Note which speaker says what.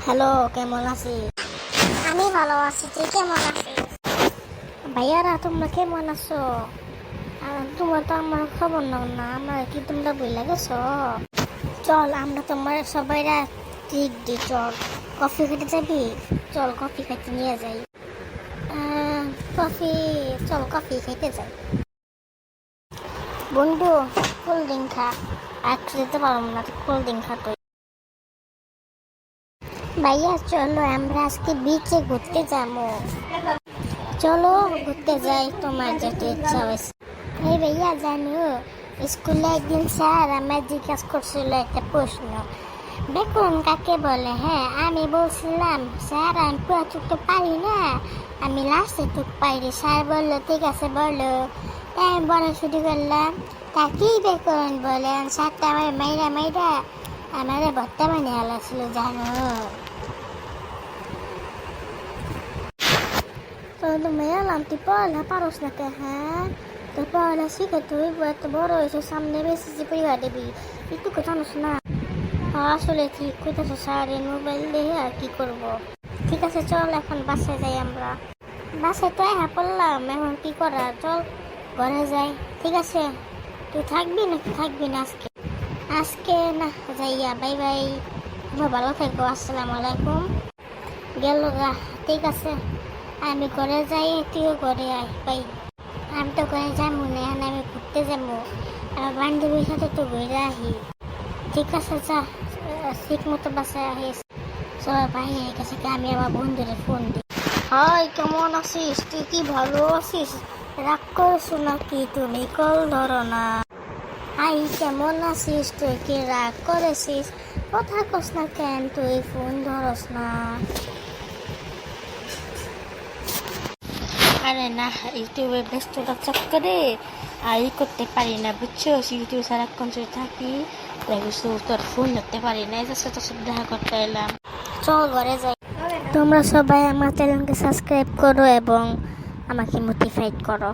Speaker 1: Hello, কেমন আছিস?
Speaker 2: আমি ভালো আছি, তুই কেমন আছিস?
Speaker 1: ভাইয়ারা তোমরা কেমন আছো? তোমার তো আমার খবর নাও না, আমরা কি তোমরা বইলা গেছো? চল আমরা তোমার সবাইরা ট্রিট দিই। চল কফি খেতে যাবি? চল কফি খেতে নিয়ে যাই। কফি, চল কফি খেতে যাই। বন্ধু, কোল্ড ড্রিঙ্ক খা। একটু যেতে পারবো না, কোল্ড ড্রিঙ্ক খা তুই। ভাইয়া চলো আমরা আজকে বিচে ঘুরতে যাবো। চলো ঘুরতে যাই, তোমার যেতে ইচ্ছা হয়েছে। এই ভাইয়া জানো, স্কুলে একদিন স্যার আমার জিজ্ঞাসা করছিল একটা প্রশ্ন, বেকন কাকে বলে? হ্যাঁ, আমি বলছিলাম স্যার আমি পুরো টুকটো পারি না, আমি লাস্টে টুক পারি। স্যার বললো ঠিক আছে বলো। তাই আমি বলা শুরু করলাম, তাকেই বেকন বলে। স্যারটা আমার মাইরা মাইরা আমারে ভর্তা বানিয়ে আলাছিল জানো। তো মেয়ে এলাম, তুই পড়ালে পারস না কে? হ্যাঁ, তোর পড়ালে শিখে তুই এত বড় হয়েছে, সামনে বেশি পরীক্ষা দিবি, একটু জানোস না? আসলে ঠিক কোথাও সারে মোবাইল দেখে আর কি করব। ঠিক আছে চল এখন বাসায় যাই আমরা। বাসায় তো হ্যাঁ পড়লাম, এখন কি করা, চল ঘরে যাই। ঠিক আছে, তুই থাকবি নাকি থাকবি না আজকে? আজকে না, যাইয়া বাই বাই। ভালো থাকবো, আসসালামু আলাইকুম। গেল গা, ঠিক আছে আমি ঘরে যাই, তুইও ঘরে আয়। বাই। আমি তো ঘরে যাবো না, এখন আমি ঘুরতে যাবো, আমার বান্ধবীর সাথে তো ঘুরে আহি। ঠিক আছে যা, ঠিক মতো বাসায় আহিস। সবাই বাইরে গেছে, আমি আমার বন্ধুদের ফোন দিই। হাই, কেমন আছিস? তুই কি ভালো আছিস? রাগ করছো নাকি তুমি? কল ধরো না। হাই, কেমন আছিস? তুই কি রাগ করেছিস? কথা কস না কেন? তুই ফোন ধরস না। আরে না, ইউটিউবে ব্যস্ততার চক্করে আর করতে পারি না, বুঝছো? ইউটিউব সারাক্ষণ যদি থাকি দেখো তোর ফোন ধরতে পারি না। এই তোর সাথে দেখা করতে এলাম, চল ঘরে যাই। তোমরা সবাই আমার চ্যানেলকে সাবস্ক্রাইব করো এবং আমাকে মোটিভেট করো।